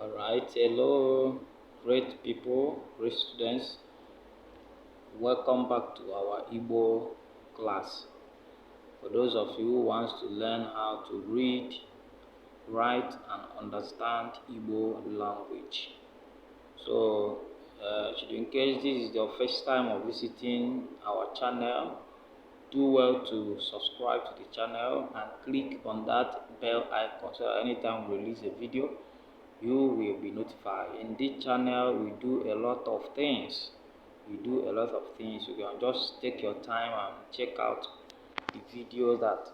Alright, hello, great people, great students. Welcome back to our Igbo class. For those of you who want to learn how to read, write, and understand Igbo language. So, in case this is your first time of visiting our channel, do well to subscribe to the channel and click on that bell icon so that anytime we release a video, you will be notified. In this channel, we do a lot of things. You can just take your time and check out the videos that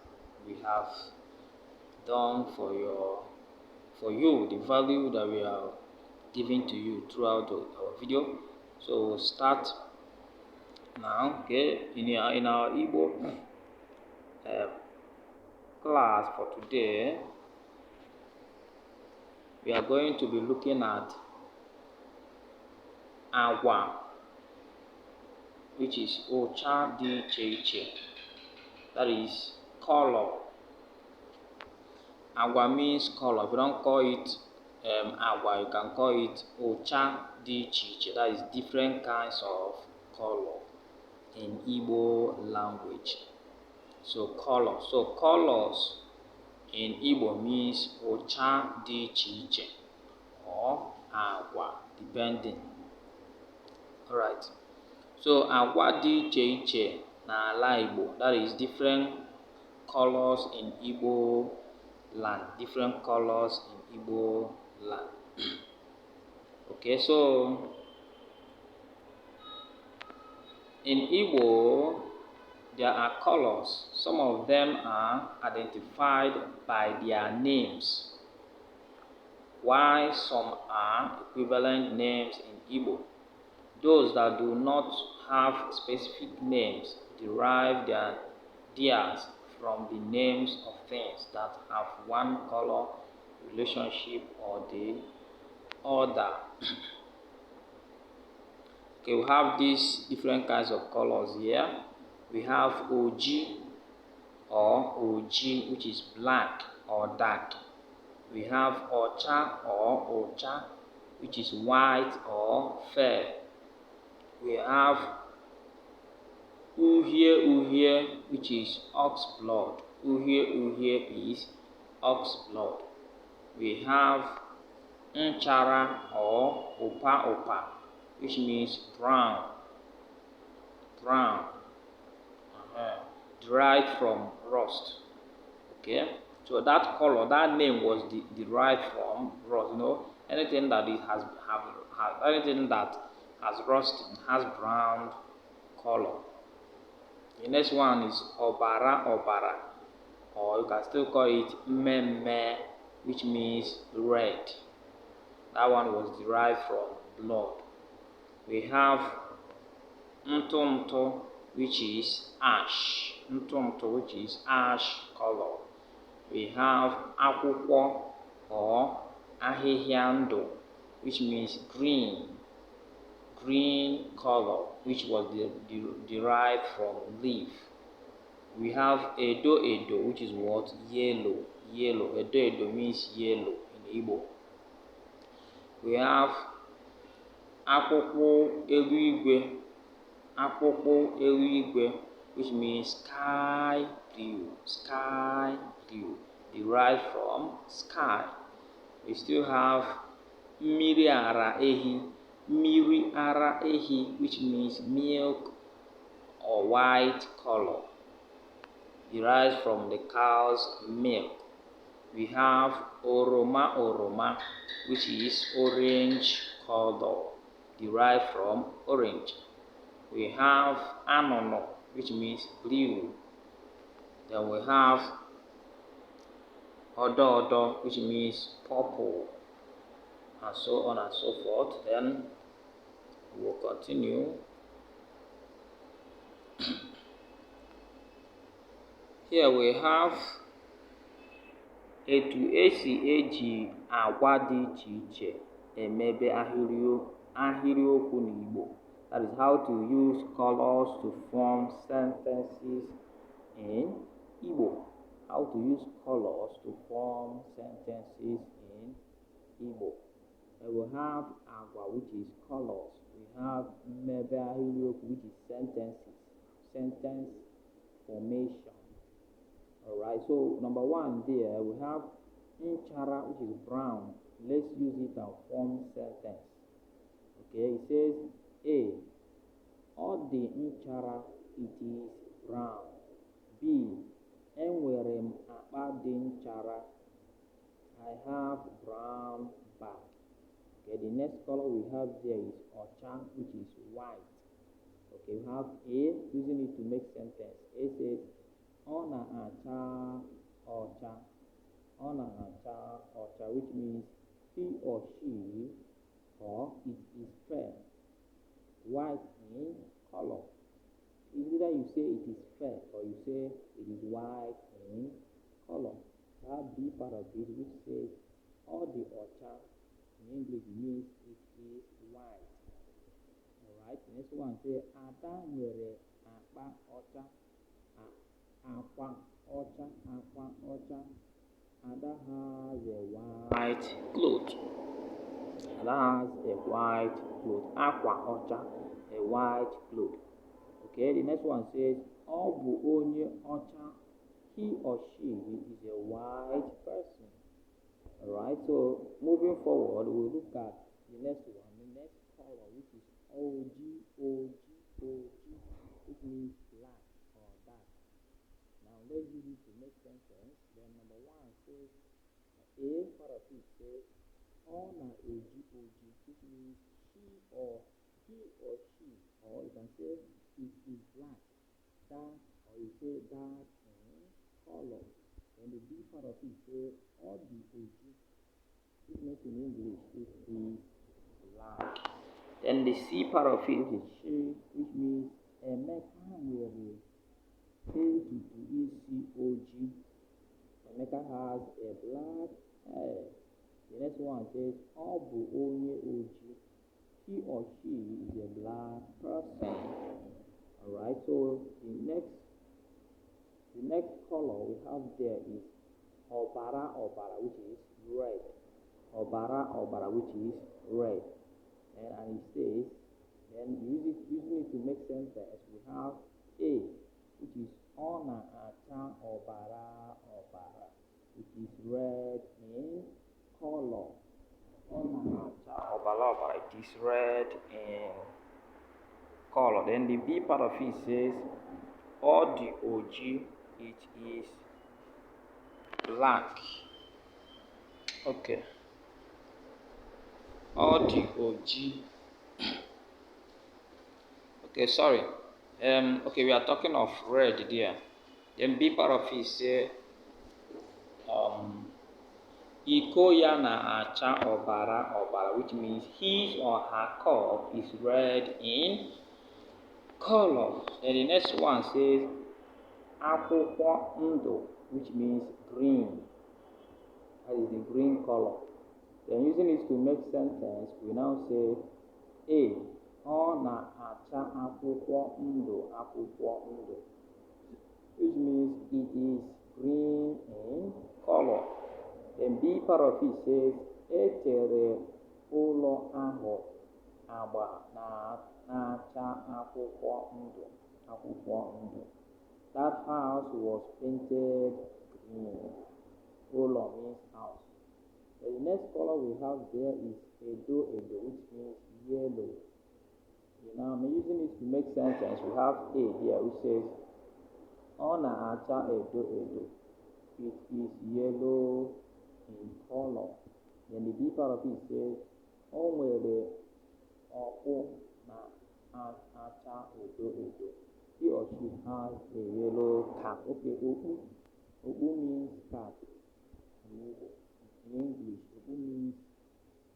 we have done for you, the value that we are giving to you throughout our video. So we'll start now. Okay, in our Igbo class for today, we are going to be looking at agwa, which is ocha di iche. That is color. Agwa means color. If you don't call it agwa, you can call it ocha di iche. That is different kinds of color in Igbo language. So color. So colors in Igbo means ocha di iche or agwa, depending. Alright. So agwa di iche n'ala Igbo, that is different colors in Igbo land. Different colors in Igbo land. Okay, so in Igbo there are colors. Some of them are identified by their names, while some are equivalent names in Igbo. Those that do not have specific names derive theirs from the names of things that have one color relationship or the other. Okay, we have these different kinds of colors here. We have Oji or Oji, which is black or dark. We have Ocha or Ocha, which is white or fair. We have Uhie, which is ox blood. Uhie is ox blood. We have Nchara or Opa, which means brown. Derived from rust. Okay, so that color, that name was derived from rust. You know, anything that anything that has rust has brown color. The next one is Obara, or you can still call it Meme, which means red. That one was derived from blood. We have Ntumtu, which is ash. Which is ash color. We have Akwụkwọ or Ahịhịa Ndụ, which means green color, which was derived from leaf. We have Edo, which is what? Yellow. Edo means yellow in Igbo. We have Akwụkwọ Eluigwe, which means sky blue, derived from sky. We still have Mmiri Ara Ehi, which means milk or white color, derived from the cow's milk. We have Oroma, which is orange color, derived from orange. We have Anono, which means blue. Then we have Odo, which means purple, and so on and so forth. Then we will continue. Here we have etu esi eji agwa dị iche iche emebe ahịrịokwu n'Igbo. That is how to use colors to form sentences in Igbo. How to use colors to form sentences in Igbo. we have agwa, which is colors. We have mmebe ahịrịokwu, which is sentences, sentence formation. Alright, so number one there, we have nchara, which is brown. Let's use it and form sentence. Okay, it says A, ọ dị nchara, it is brown. B, enwere m akpa dị nchara, I have brown bag. Okay, the next color we have there is ọcha, which is white. Okay, we have A, using it to make sentence. A says, ọ na-acha ọcha. Ọ na-acha ọcha, which means he or she, or it is fair. White means color. Either you say it is fair or you say it is white in color. That B part of it, which says all the ọcha in English means it is white. Alright, the next one says Ada nwere akpa ọcha. Akwa ọcha, akwa ọcha. Ada has a white cloth. Ada has a white cloth. Akwa ọcha, a white cloth. Okay, the next one says ọ bụ onye ọcha. He or she is a white person. Alright, so moving forward, we'll look at the next one, the next color, which is OG, which means black or dark. Now let's use it to make sentence. Then number one says, A part of it says, ọ na-eji oji, which means he or she, or you can say it is black, dark, or you say dark in color. Then the B part of it says, ọ dị oji, which means in English it is black. Then the C part of it is she, which means Emeka nwere ntutu isi ojii. Emeka has a black hair. The next one says, ọ bụ onye ojii. He or she is a black person. Alright, so the next color we have there is ọbara, which is red. Ọbara, which is red. And it says, then using it to make sentence, we have A, which is ọ na-acha ọbara, which is red in color. Ọ na-acha ọbara, it is red in color. Then the B part of it says, ọ dị oji, it is black. Okay. Ọ dị oji. Okay, sorry. Okay, we are talking of red there. Then B part of it say, iko ya na-acha ọbara, which means his or her cup is red in color. Then the next one says, akwụkwọ ndụ, which means green. That is the green color. Then using it to make sentence, we now say, A, ọ na-acha akwụkwọ ndụ, which means it is green in color. Then B part of it says, etere ụlọ ahụ agba na-acha akwụkwọ ndụ. That house was painted green. Ụlọ means house. The next color we have there is edo, which means yellow. Now I'm using it to make sentence. We have A here, which says, ọ na-acha edo. It is yellow in color. Then the B part of it says, o nwere ọkpụ na-acha edo. He or she has a yellow cap. Okay, okpu means cap in English. Okpu means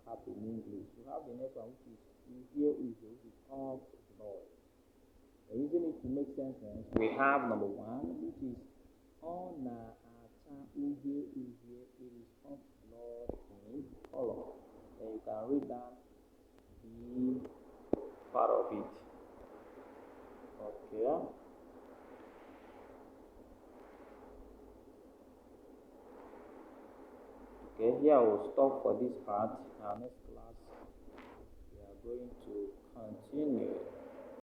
cap in English. We have the next one, which is of blood. And using it to make sentence, we have number one, which is ọ na-acha uhie. It is of blood in color. And you can read that the part of it. Okay. Okay. here I will stop for this part. In our next class